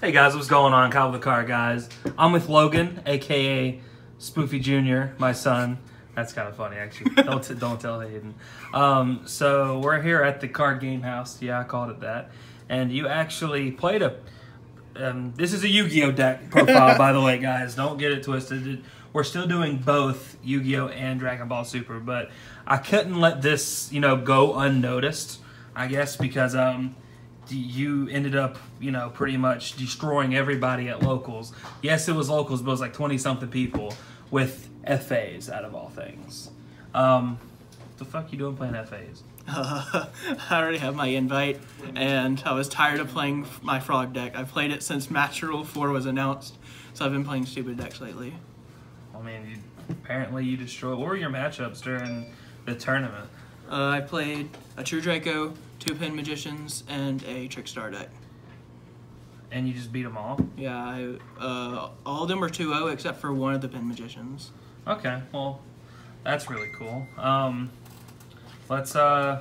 Hey guys, what's going on? Kyle with the Car Guys. I'm with Logan, aka Spoofy Jr., my son. That's kind of funny, actually. Don't tell Hayden. So we're here at the card game house. Yeah, I called it that. And you actually played a. This is a Yu-Gi-Oh deck profile, by the way, guys. Don't get it twisted. We're still doing both Yu-Gi-Oh and Dragon Ball Super, but I couldn't let this, go unnoticed. I guess because you ended up, pretty much destroying everybody at locals. Yes, it was locals, but it was like 20-something people with FAs out of all things. What the fuck you doing playing FAs? I already have my invite, and I was tired of playing my frog deck. I've played it since Match Rule 4 was announced, so I've been playing stupid decks lately. I mean, apparently you destroyed. What were your matchups during the tournament? I played a True Draco, 2 Pin Magicians, and a Trickstar deck. And you just beat them all? Yeah, all of them were 2-0 except for one of the Pin Magicians. Okay, well, that's really cool. Let's I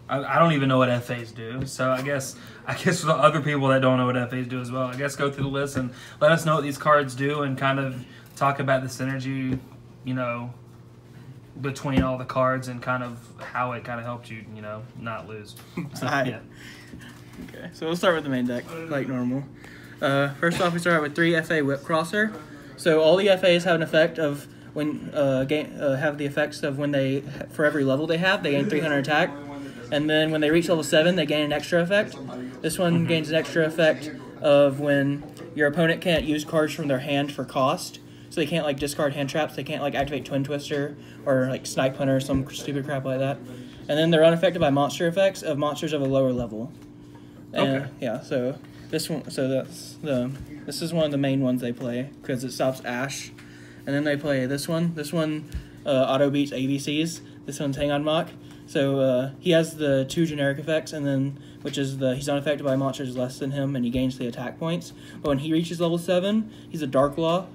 don't even know what FAs do, so I guess for the other people that don't know what FAs do as well, I guess go through the list and let us know what these cards do and kind of talk about the synergy, between all the cards and kind of how it kind of helped you, not lose. So, yeah. Okay, so we'll start with the main deck, like normal. First off, we start out with 3 FA Whip Crosser. So all the FAs have an effect of when have the effects of when they, for every level they have, they gain 300 attack, and then when they reach level 7, they gain an extra effect. This one gains an extra effect of when your opponent can't use cards from their hand for cost. So they can't discard hand traps. They can't activate Twin Twister or Snipe Hunter or some stupid crap like that. And then they're unaffected by monster effects of monsters of a lower level. And, okay. Yeah. So this one. So this is one of the main ones they play because it stops Ash. And then they play this one. This one auto beats ABCs. This one's Hang on Mock. So he has the 2 generic effects, and then he's unaffected by monsters less than him, and he gains the attack points. But when he reaches level 7, he's a Dark Law,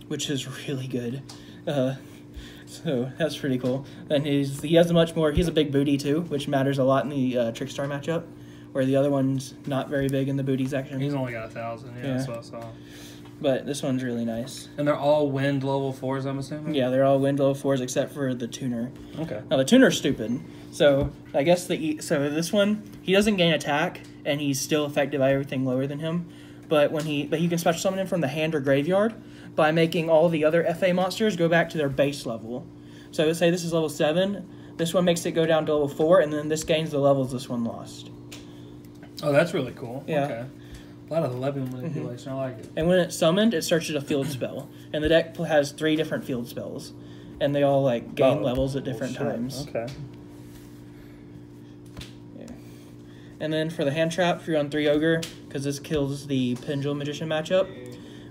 which is really good. So that's pretty cool. And he has he's a big booty too, which matters a lot in the Trickstar matchup, where the other one's not very big in the booty section. He's only got 1,000. Yeah, that's what I saw. But this one's really nice. And they're all wind level 4s, I'm assuming? Yeah, they're all wind level 4s except for the tuner. Okay. Now, the tuner's stupid. So, I guess this one, he doesn't gain attack, and he's still affected by everything lower than him. But you can special summon him from the hand or graveyard by making all the other FA monsters go back to their base level. So, say this is level 7. This one makes it go down to level 4, and then this gains the levels this one lost. Oh, that's really cool. Yeah. Okay. A lot of level manipulation. I like it. And when it's summoned, it searches a field spell. And the deck has 3 different field spells. And they all gain levels at different times. Okay. Yeah. And then for the hand trap, you're on 3 Ogre, because this kills the Pendulum Magician matchup,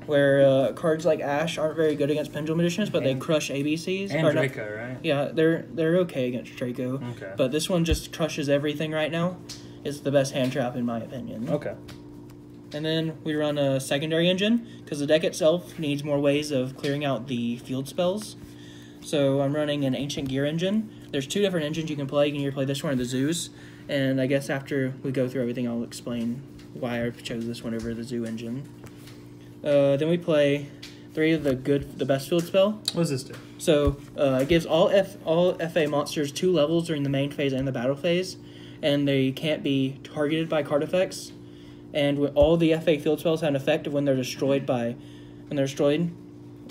where cards like Ash aren't very good against Pendulum Magicians, but they crush ABCs. And Draco, right? Yeah, they're okay against Draco. Okay. But this one just crushes everything right now. It's the best hand trap in my opinion. Okay. And then we run a secondary engine, because the deck itself needs more ways of clearing out the field spells. So I'm running an Ancient Gear engine. There's 2 different engines you can play. You can either play this one or the Zoos. And I guess after we go through everything, I'll explain why I chose this one over the Zoo engine. Then we play 3 of the best field spell. What does this do? So it gives all FA monsters 2 levels during the main phase and the battle phase. And they can't be targeted by card effects. And all the FA field spells have an effect of when they're destroyed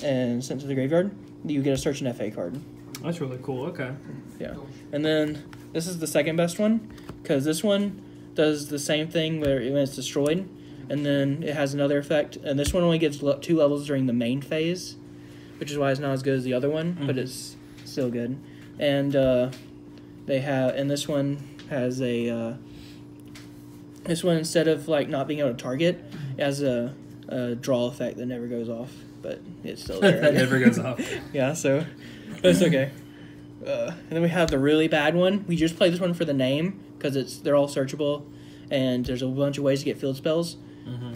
and sent to the graveyard, you get a search an FA card. That's really cool. Okay. Yeah. And then this is the second best one, because this one does the same thing when it's destroyed, and then it has another effect. And this one only gives 2 levels during the main phase, which is why it's not as good as the other one, but it's still good. And this one has a this one, instead of not being able to target, it has a draw effect that never goes off, but it's still there. That never goes off. Yeah, so that's okay. And then we have the really bad one. We just play this one for the name because they're all searchable, and there's a bunch of ways to get field spells.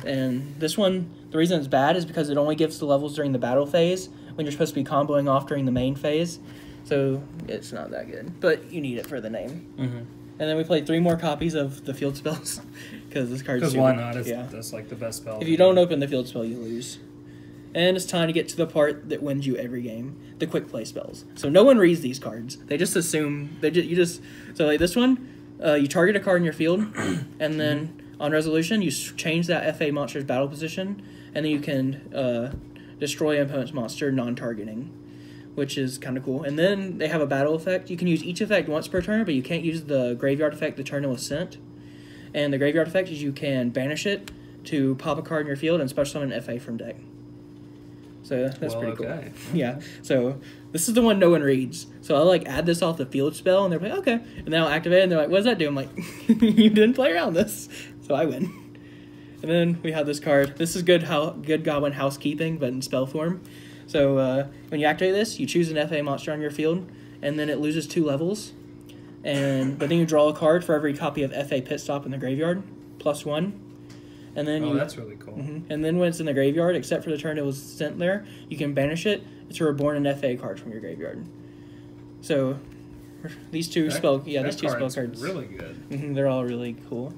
And this one, the reason it's bad is because it only gives the levels during the battle phase when you're supposed to be comboing off during the main phase. So it's not that good, but you need it for the name. And then we played 3 more copies of the field spells because this card's Because super, why not? yeah. That's like the best spell. If you don't open the field spell, you lose. And it's time to get to the part that wins you every game, the quick play spells. So no one reads these cards. They just assume, so like this one, you target a card in your field, and then on resolution, you change that FA monster's battle position, and then you can destroy an opponent's monster non-targeting, which is kind of cool. And then they have a battle effect. You can use each effect once per turn, but you can't use the graveyard effect the turn it was sent. And the graveyard effect is you can banish it to pop a card in your field and special summon FA from deck. So that's pretty cool. Yeah. So this is the one no one reads. So I'll like add this off the field spell, and they're like, okay. And then I'll activate it, and they're like, what does that do? I'm like, you didn't play around this. So I win. And then we have this card. This is good Goblin housekeeping, but in spell form. So when you activate this, you choose an FA monster on your field, and then it loses 2 levels. But then you draw a card for every copy of FA Pit Stop in the graveyard, +1. And then that's really cool. And then when it's in the graveyard, except for the turn it was sent there, you can banish it to reborn an FA card from your graveyard. So these two spell cards really good. they're all really cool.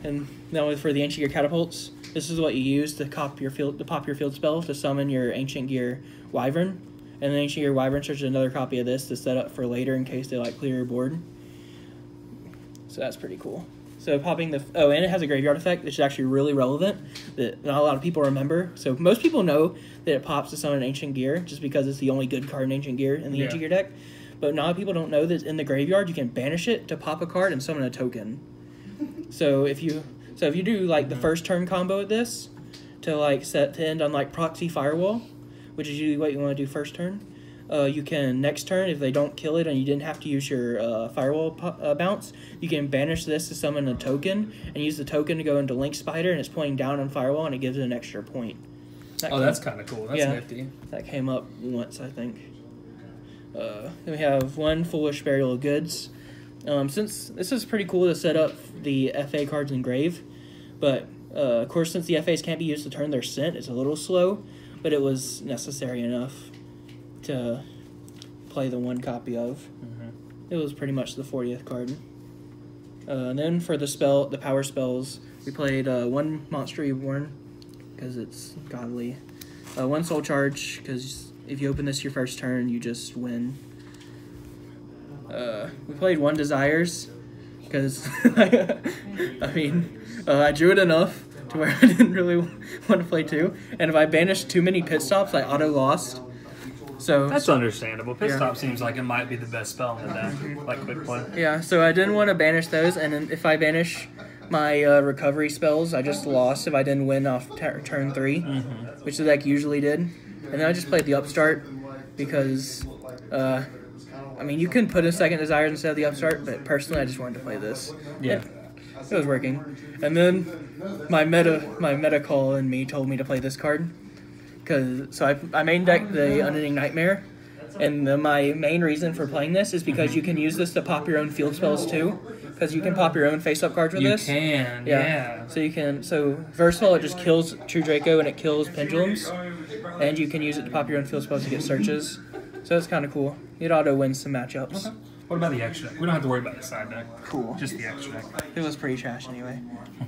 And now for the Ancient Gear Catapults, this is what you use to pop your field spell to summon your Ancient Gear Wyvern. And then Ancient Gear Wyvern searches another copy of this to set up for later in case they like clear your board. So that's pretty cool. So popping and it has a graveyard effect, which is actually really relevant that not a lot of people remember. So most people know that it pops to summon Ancient Gear just because it's the only good card in Ancient Gear in the Ancient Gear deck. But not a lot of people don't know that in the graveyard you can banish it to pop a card and summon a token. So if you do like the first turn combo with this to like set to end on like Proxy Firewall, which is usually what you want to do first turn. You can, next turn, if they don't kill it and you didn't have to use your Firewall bounce, you can banish this to summon a token and use the token to go into Link Spider, and it's pointing down on Firewall, and it gives it an extra point. That's kind of cool. That's nifty. That came up once, I think. Then we have one Foolish Burial of Goods. Since this is pretty cool to set up the FA cards in Grave, but of course, since the FAs can't be used to turn they're sent, it's a little slow, but it was necessary enough to play the one copy of. It was pretty much the 40th card. And then for the power spells, we played one Monster Reborn because it's godly. One Soul Charge because if you open this your first turn, you just win. We played one Desires because I drew it enough to where I didn't really want to play 2. And if I banished too many pit stops, I auto-lost. So that's understandable. Pit Stop seems like it might be the best spell in the deck, like quick play. Yeah, so I didn't want to banish those, and then if I banish my recovery spells, I just lost if I didn't win off turn 3, which the deck usually did. And then I just played the Upstart because, you can put in second Desires instead of the Upstart, but personally I just wanted to play this. Yeah. It was working. And then my meta call in me told me to play this card. So I main decked the Unending Nightmare, and my main reason for playing this is because you can use this to pop your own field spells too, because you can pop your own face-up cards with this. You can, yeah. So you can, first of all, it just kills True Draco and it kills Pendulums, and you can use it to pop your own field spells to get searches. So it's kind of cool. It auto wins some matchups. Okay. What about the extra deck? We don't have to worry about the side deck. Cool. Just the extra deck. It was pretty trash anyway.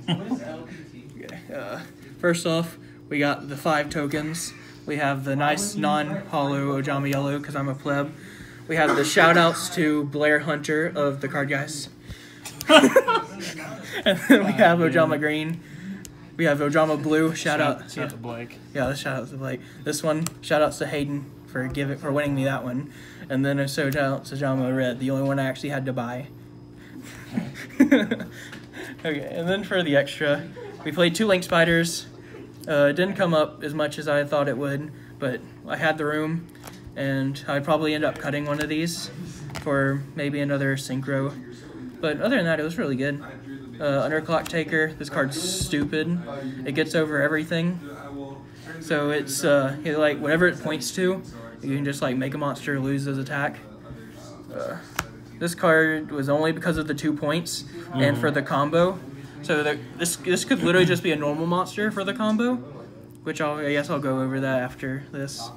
Okay. First off, we got the 5 tokens. We have the nice non-hollow Ojama Yellow because I'm a pleb. We have the shout-outs to Blair Hunter of the Card Guys. And then we have Ojama Green. We have Ojama Blue. Shout out to Blake. Yeah, shout out to Blake. This one, shout-outs to Hayden for winning me that one. And then a shout-out to Ojama Red, the only one I actually had to buy. Okay, and then for the extra, we played 2 Link Spiders. It didn't come up as much as I thought it would, but I had the room, and I'd probably end up cutting one of these for maybe another synchro. But other than that, it was really good. Underclock Taker, this card's stupid. It gets over everything. So it's like whatever it points to, you can just like make a monster lose his attack. This card was only because of the 2 points and for the combo. So this could literally just be a normal monster for the combo, which I guess I'll go over that after this.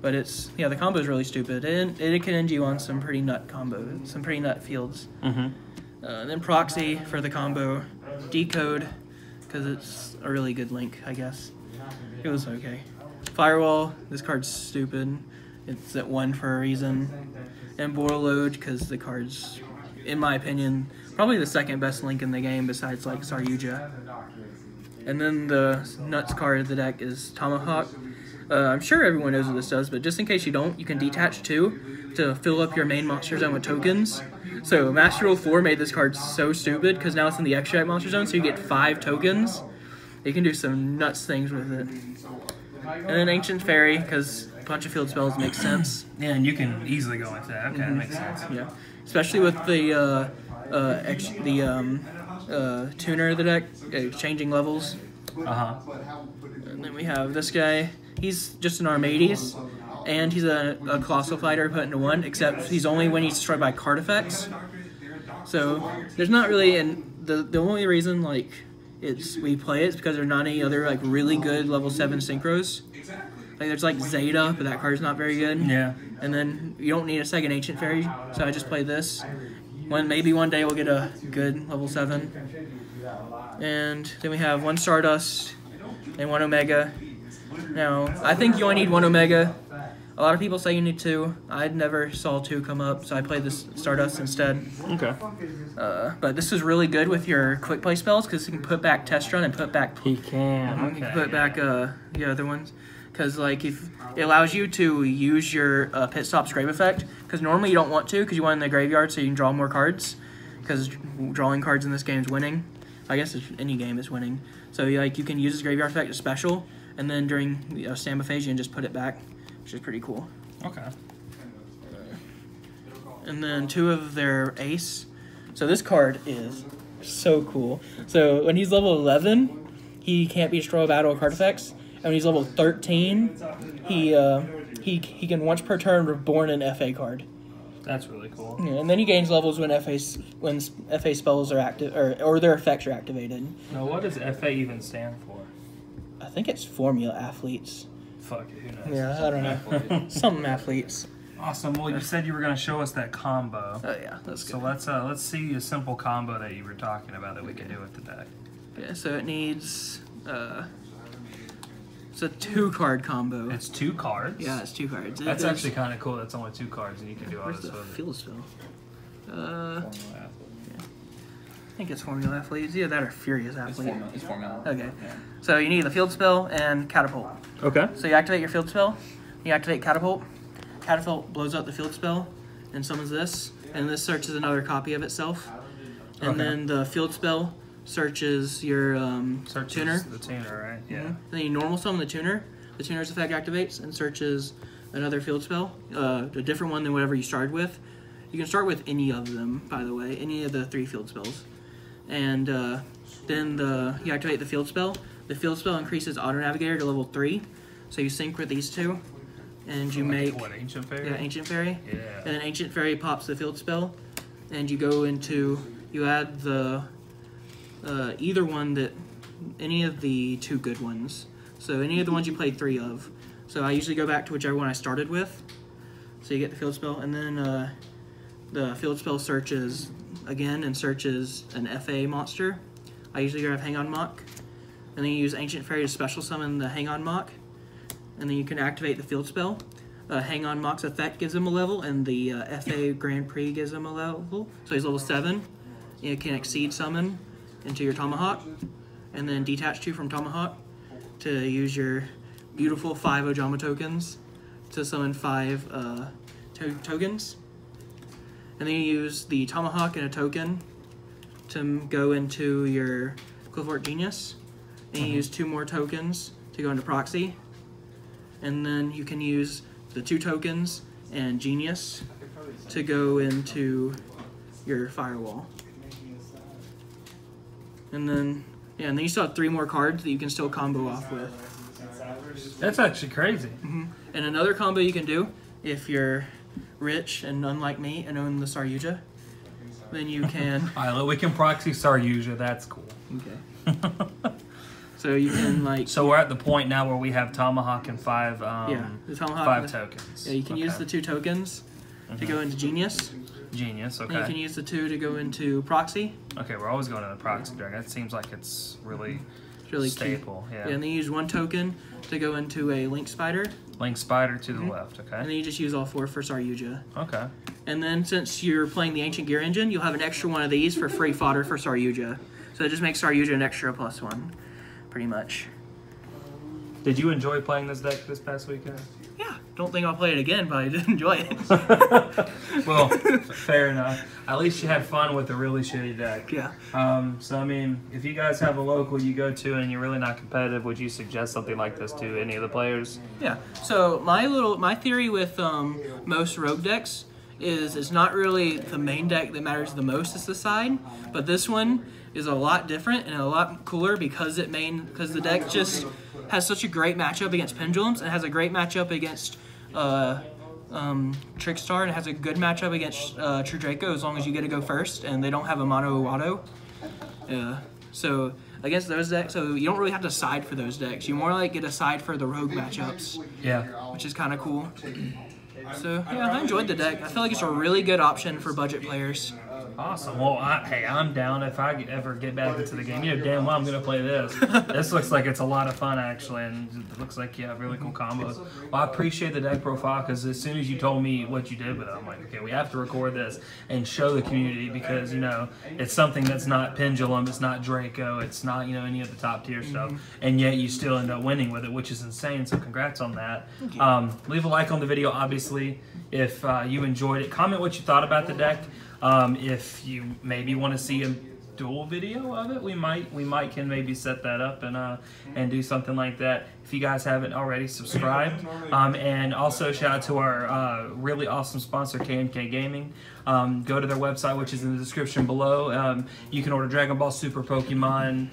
But the combo is really stupid, and it can end you on some pretty nut combos, some pretty nut fields. And then Proxy for the combo. Decode, because it's a really good link, I guess. It was okay. Firewall, this card's stupid. It's at 1 for a reason. And Boil Load, because the card's, in my opinion, probably the second best link in the game besides like Saryuja. And then the nuts card of the deck is Tomahawk. I'm sure everyone knows what this does, but just in case you don't, you can detach 2 to fill up your main monster zone with tokens. So Master Rule 4 made this card so stupid because now it's in the extract monster zone, so you get 5 tokens. You can do some nuts things with it. And then Ancient Fairy, because a bunch of field spells makes sense. Yeah, and you can easily go into that. Okay, that makes sense. Yeah, especially with the tuner of the deck, changing levels. And then we have this guy. He's just an Armades, and he's a Colossal Fighter put into 1, except he's only when he's destroyed by card effects. So there's not really, and the only reason like we play it is because there's not any other like really good level 7 synchros. Like there's like Zeta, but that card's not very good. Yeah. And then you don't need a second Ancient Fairy, so I just play this. Maybe one day we'll get a good level 7. And then we have 1 Stardust and 1 Omega. Now, I think you only need 1 Omega. A lot of people say you need 2. I never saw 2 come up, so I played this Stardust instead. Okay. But this is really good with your quick play spells because you can put back Test Run and put back. He can. Okay. You can put back the other ones. Because like if it allows you to use your Pit Stop Scrape effect, because normally you don't want to, because you want it in the graveyard so you can draw more cards. Because drawing cards in this game is winning. I guess any game is winning. So like you can use this graveyard effect as special, and then during standby phase you can just put it back, which is pretty cool. Okay. And then 2 of their ace. So this card is so cool. So when he's level 11, he can't be destroyed by battle card effects. And when he's level 13, he can once per turn reborn an FA card. That's really cool. Yeah, and then he gains levels when FA spells are active or their effects are activated. Now, what does FA even stand for? I think it's Formula Athletes. Fuck it, who knows? Yeah, I don't know. Something athletes. Awesome. Well, you said you were going to show us that combo. Oh yeah, that's good. So let's see a simple combo that you were talking about that we can do with the deck. Yeah, so it needs it's a 2-card combo. It's 2 cards. Yeah, it's 2 cards. That's actually kind of cool. That's only 2 cards, and you can do all Where's this the with it. field spell? I think it's Formula Athletes. Either that or Furious Athlete. It's formula. Okay. So you need the field spell and Catapult. Okay. So you activate your field spell. You activate Catapult. Catapult blows up the field spell and summons this. And this searches another copy of itself. And then the field spell searches your tuner. The tuner, right? Yeah. And then you normal summon the tuner. The tuner's effect activates and searches another field spell, a different one than whatever you started with. You can start with any of them, by the way, any of the 3 field spells. And then you activate the field spell. The field spell increases Auto Navigator to level 3. So you sync with these 2. And you make... What, Ancient Fairy? Yeah, Ancient Fairy. Yeah. And then Ancient Fairy pops the field spell. And you go into... You add the... either one that... Any of the 2 good ones. So any of the ones you played 3 of. So I usually go back to whichever one I started with. So you get the field spell. And then the field spell searches again and searches an FA monster. I usually grab Hang On Mock. And then you use Ancient Fairy to special summon the Hang On Mock. And then you can activate the field spell. Hang On Mock's effect gives him a level, and the FA Grand Prix gives him a level. So he's level 7. You can exceed summon into your Tomahawk. And then detach 2 from Tomahawk to use your beautiful 5 Ojama tokens to summon 5 tokens. And then you use the Tomahawk and a token to go into your Clifford Genius. And you use 2 more tokens to go into Proxy. And then you can use the 2 tokens and Genius to go into your Firewall. And then, yeah, and then you still have 3 more cards that you can still combo off with. That's actually crazy. And another combo you can do, if you're rich and unlike me and own the Saryuja, then you can... Alright, we can proxy Saryuja. That's cool. Okay. So you can like... So we're at the point now where we have Tomahawk and 5 the Tomahawk 5 tokens. Yeah, you can use the 2 tokens to go into Genius. Genius. And you Okay. can use the 2 to go into proxy. Okay, we're always going to the proxy deck. That seems like it's really It's really staple. cute. Yeah. And then you use 1 token to go into a Link Spider. Link Spider to the left. And Okay. then you just use all 4 for Saryuja. Okay. And then since you're playing the Ancient Gear Engine, you'll have an extra 1 of these for free fodder for Saryuja. So it just makes Saryuja an extra +1, pretty much. Did you enjoy playing this deck this past weekend? Yeah, don't think I'll play it again, but I did enjoy it. Well, fair enough. At least you had fun with a really shitty deck. Yeah. So, I mean, if you guys have a local you go to and you're really not competitive, would you suggest something like this to any of the players? Yeah. So my theory with most rogue decks is it's not really the main deck that matters the most, it's the side, but this one is a lot different and a lot cooler because the deck just has such a great matchup against Pendulums and has a great matchup against Trickstar, and has a good matchup against True Draco as long as you get to go first and they don't have a mono auto. So against those decks, so you don't really have to side for those decks. You more like get a side for the rogue matchups, Yeah. which is kind of cool. So yeah, I enjoyed the deck. I feel like it's a really good option for budget players. Awesome. Well, hey, I'm down if I ever get back into the game. You know damn well I'm going to play this. This looks like it's a lot of fun, actually, and it looks like you have really cool combos. Well, I appreciate the deck profile because as soon as you told me what you did with it, I'm like, okay, we have to record this and show the community because, you know, it's something that's not Pendulum, it's not Draco, it's not, you know, any of the top tier stuff, and yet you still end up winning with it, which is insane, so congrats on that. Leave a like on the video, obviously, if you enjoyed it. Comment what you thought about the deck. If you maybe want to see a dual video of it, we can maybe set that up and do something like that. If you guys haven't already subscribed, and also shout out to our really awesome sponsor K&K Gaming. Go to their website, which is in the description below. You can order Dragon Ball Super, Pokemon,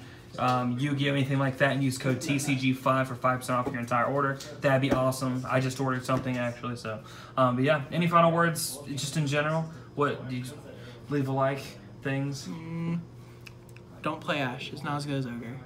Yu-Gi-Oh, anything like that, and use code TCG5 for 5% off your entire order. That'd be awesome. I just ordered something actually, so but yeah, any final words just in general? What do you leave a like things? Don't play Ash. It's not as good as Ogre.